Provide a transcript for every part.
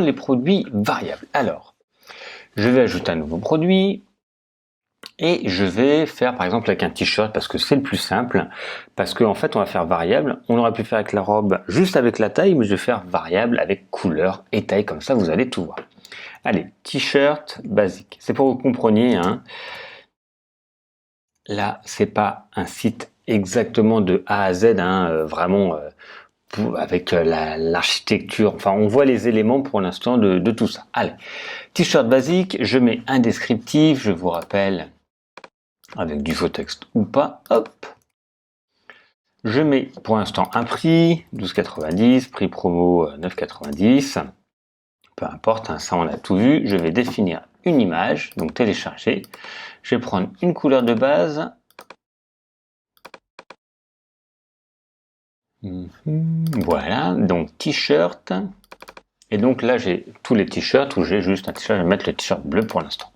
les produits variables. Alors, je vais ajouter un nouveau produit et je vais faire par exemple avec un t-shirt parce que c'est le plus simple, parce qu'en fait on va faire variable. On aurait pu faire avec la robe juste avec la taille, mais je vais faire variable avec couleur et taille, comme ça vous allez tout voir. Allez, t-shirt basique, c'est pour que vous compreniez, hein. Là c'est pas un site exactement de A à Z, hein, vraiment avec l'architecture, enfin on voit les éléments pour l'instant de tout ça. Allez, t-shirt basique, je mets un descriptif, je vous rappelle, avec du faux texte ou pas, hop. Je mets pour l'instant un prix, 12,90, prix promo 9,90, peu importe, hein, ça on a tout vu. Je vais définir une image, donc télécharger. Je vais prendre une couleur de base. Voilà, donc t-shirt. Et donc là j'ai tous les t-shirts où j'ai juste un t-shirt, je vais mettre le t-shirt bleu pour l'instant.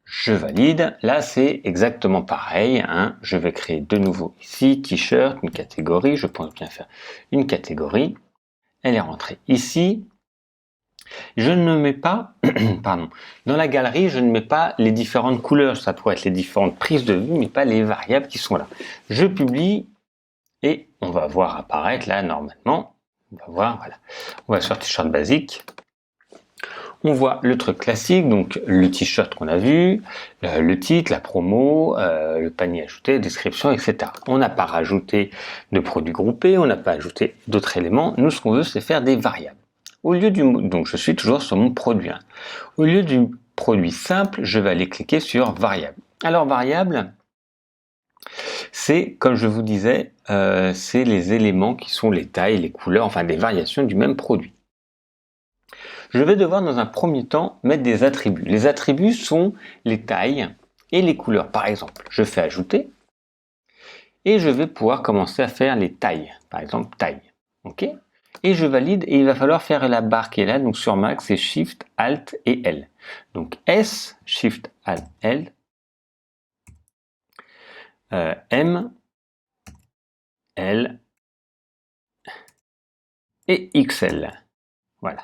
Je valide. Là, c'est exactement pareil, hein. Je vais créer de nouveau ici, t-shirt, une catégorie. Je pense bien faire une catégorie. Elle est rentrée ici. Je ne mets pas, pardon, dans la galerie, je ne mets pas les différentes couleurs. Ça pourrait être les différentes prises de vue, mais pas les variables qui sont là. Je publie et on va voir apparaître là, normalement. On va voir, voilà. On va sur t-shirt basique. On voit le truc classique, donc le t-shirt qu'on a vu, le titre, la promo, le panier ajouté, description, etc. On n'a pas rajouté de produits groupés, on n'a pas ajouté d'autres éléments. Nous, ce qu'on veut, c'est faire des variables. Au lieu donc je suis toujours sur mon produit 1. Au lieu du produit simple, je vais aller cliquer sur variable. Alors variable, c'est, comme je vous disais, c'est les éléments qui sont les tailles, les couleurs, enfin des variations du même produit. Je vais devoir dans un premier temps mettre des attributs. Les attributs sont les tailles et les couleurs. Par exemple, je fais ajouter et je vais pouvoir commencer à faire les tailles. Par exemple, taille. OK ? Et je valide et il va falloir faire la barre qui est là. Donc sur Mac, c'est Shift, Alt et L. Donc S, Shift, Alt, L, M, L et XL. Voilà.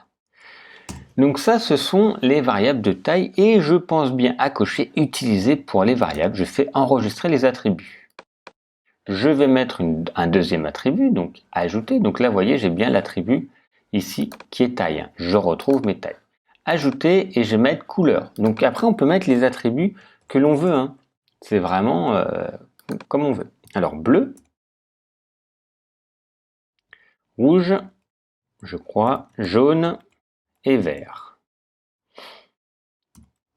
Donc ça, ce sont les variables de taille et je pense bien à cocher utiliser pour les variables. Je fais enregistrer les attributs. Je vais mettre un deuxième attribut, donc ajouter. Donc là, vous voyez, j'ai bien l'attribut ici qui est taille. Je retrouve mes tailles. Ajouter et je vais mettre couleur. Donc après, on peut mettre les attributs que l'on veut, hein. C'est vraiment comme on veut. Alors bleu, rouge, je crois, jaune et vert.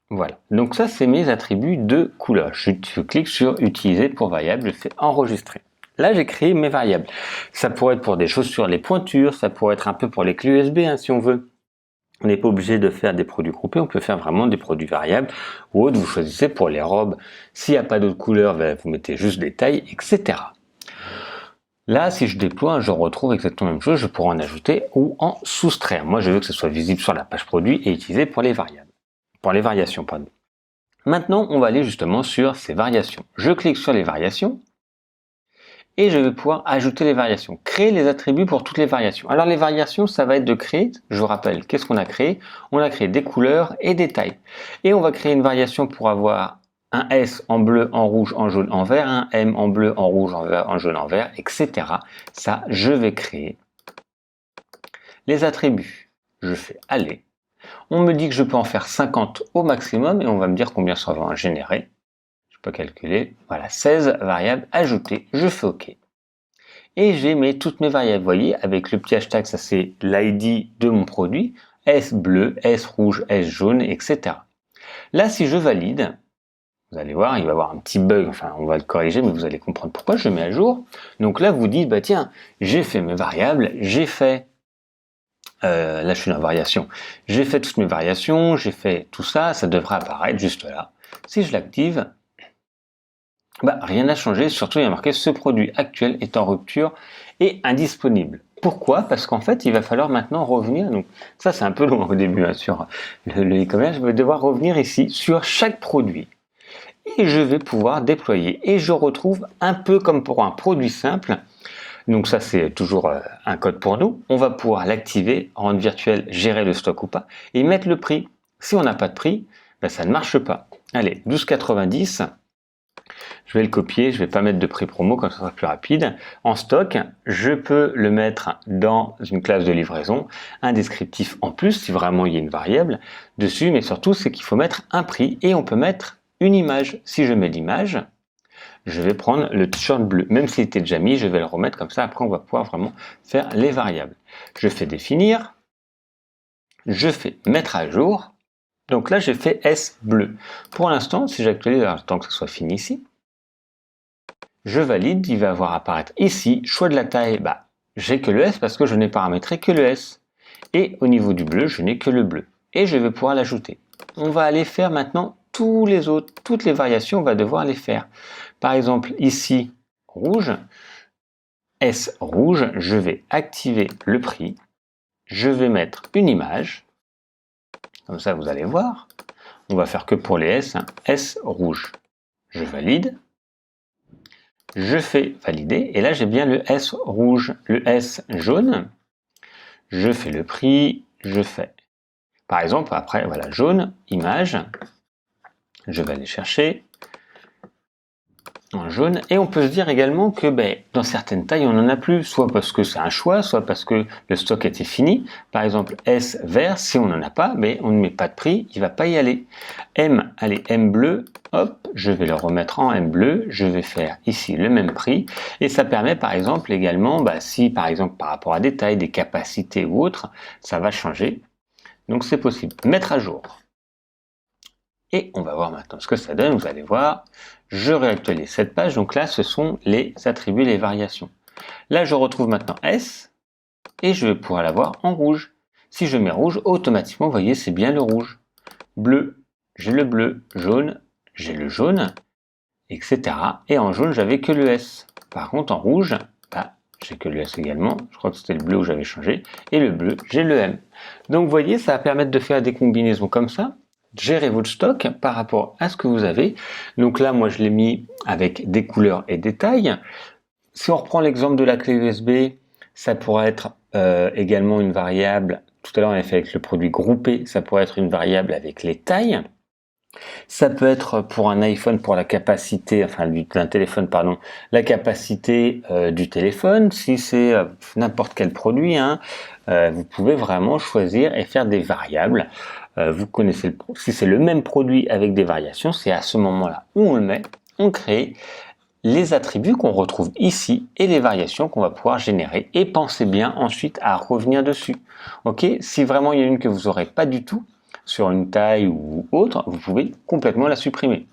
Voilà, donc ça c'est mes attributs de couleur. Je clique sur utiliser pour variable, je fais enregistrer. Là j'ai créé mes variables. Ça pourrait être pour des chaussures, les pointures, ça pourrait être un peu pour les clés USB, hein, si on veut. On n'est pas obligé de faire des produits groupés, on peut faire vraiment des produits variables ou autres, vous choisissez pour les robes. S'il n'y a pas d'autres couleurs, vous mettez juste des tailles, etc. Là, si je déploie, je retrouve exactement la même chose, je pourrais en ajouter ou en soustraire. Moi, je veux que ce soit visible sur la page produit et utilisé pour les variables. Pour les variations, pardon. Maintenant, on va aller justement sur ces variations. Je clique sur les variations et je vais pouvoir ajouter les variations, créer les attributs pour toutes les variations. Alors les variations, ça va être de créer, je vous rappelle, qu'est-ce qu'on a créé? On a créé des couleurs et des tailles. Et on va créer une variation pour avoir un S en bleu, en rouge, en jaune, en vert, un M en bleu, en rouge, en vert, en jaune, en vert, etc. Ça, je vais créer les attributs. Je fais aller. On me dit que je peux en faire 50 au maximum et on va me dire combien ça va en générer. Je peux calculer. Voilà, 16 variables ajoutées. Je fais OK. Et j'ai toutes mes variables. Vous voyez, avec le petit hashtag, ça c'est l'ID de mon produit. S bleu, S rouge, S jaune, etc. Là, si je valide, vous allez voir, il va y avoir un petit bug. Enfin, on va le corriger, mais vous allez comprendre pourquoi je mets à jour. Donc là, vous dites, bah tiens, j'ai fait mes variables, j'ai fait... là, je suis dans variation. J'ai fait toutes mes variations, j'ai fait tout ça, ça devrait apparaître juste là. Si je l'active, bah, rien n'a changé, surtout il y a marqué ce produit actuel est en rupture et indisponible. Pourquoi? Parce qu'en fait, il va falloir maintenant revenir. Donc, ça, c'est un peu long au début, hein, sur le e-commerce. Je vais devoir revenir ici sur chaque produit et je vais pouvoir déployer. Et je retrouve un peu comme pour un produit simple, Donc ça, c'est toujours un code pour nous. On va pouvoir l'activer, rendre virtuel, gérer le stock ou pas, et mettre le prix. Si on n'a pas de prix, ben, ça ne marche pas. Allez, 12,90. Je vais le copier, je ne vais pas mettre de prix promo, comme ça sera plus rapide. En stock, je peux le mettre dans une classe de livraison, un descriptif en plus, si vraiment il y a une variable dessus, mais surtout, c'est qu'il faut mettre un prix et on peut mettre une image. Si je mets l'image, je vais prendre le t-shirt bleu. Même s'il était déjà mis, je vais le remettre comme ça. Après, on va pouvoir vraiment faire les variables. Je fais définir, je fais mettre à jour. Donc là, j'ai fait S bleu. Pour l'instant, si j'actualise, tant que ce soit fini ici, je valide, il va avoir apparaître ici, choix de la taille, bah, j'ai que le S parce que je n'ai paramétré que le S. Et au niveau du bleu, je n'ai que le bleu. Et je vais pouvoir l'ajouter. On va aller faire maintenant tous les autres, toutes les variations, on va devoir les faire. Par exemple, ici, rouge, S rouge, je vais activer le prix, je vais mettre une image, comme ça vous allez voir, on va faire que pour les S, hein. S rouge, je valide, je fais valider, et là j'ai bien le S rouge, le S jaune, je fais le prix, je fais, par exemple, après, voilà, jaune, image, je vais aller chercher, en jaune, et on peut se dire également que dans certaines tailles on n'en a plus, soit parce que c'est un choix, soit parce que le stock était fini. Par exemple S vert, si on n'en a pas, on ne met pas de prix, il va pas y aller. M, allez, M bleu, hop, je vais le remettre en M bleu, je vais faire ici le même prix, et ça permet par exemple également, si par exemple par rapport à des tailles, des capacités ou autres, ça va changer, donc c'est possible. Mettre à jour. Et on va voir maintenant ce que ça donne, vous allez voir, je réactualise cette page, donc là ce sont les attributs, les variations. Là je retrouve maintenant S, et je vais pouvoir l'avoir en rouge. Si je mets rouge, automatiquement, vous voyez, c'est bien le rouge. Bleu, j'ai le bleu, jaune, j'ai le jaune, etc. Et en jaune, j'avais que le S. Par contre, en rouge, j'ai que le S également, je crois que c'était le bleu où j'avais changé, et le bleu, j'ai le M. Donc vous voyez, ça va permettre de faire des combinaisons comme ça, gérer votre stock par rapport à ce que vous avez. Donc là, moi, je l'ai mis avec des couleurs et des tailles. Si on reprend l'exemple de la clé USB, ça pourrait être également une variable. Tout à l'heure, on avait fait avec le produit groupé, ça pourrait être une variable avec les tailles. Ça peut être pour un iPhone, pour la capacité, enfin d'un téléphone, pardon, la capacité du téléphone. Si c'est n'importe quel produit, vous pouvez vraiment choisir et faire des variables. Vous connaissez, si c'est le même produit avec des variations, c'est à ce moment-là où on le met, on crée les attributs qu'on retrouve ici et les variations qu'on va pouvoir générer. Et pensez bien ensuite à revenir dessus. Ok, si vraiment il y a une que vous n'aurez pas du tout, sur une taille ou autre, vous pouvez complètement la supprimer.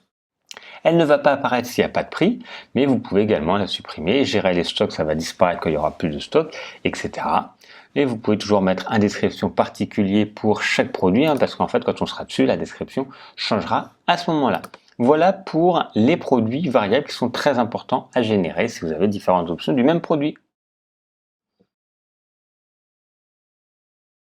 Elle ne va pas apparaître s'il n'y a pas de prix, mais vous pouvez également la supprimer, gérer les stocks, ça va disparaître quand il n'y aura plus de stock, etc. Et vous pouvez toujours mettre un description particulier pour chaque produit, parce qu'en fait, quand on sera dessus, la description changera à ce moment-là. Voilà pour les produits variables qui sont très importants à générer si vous avez différentes options du même produit.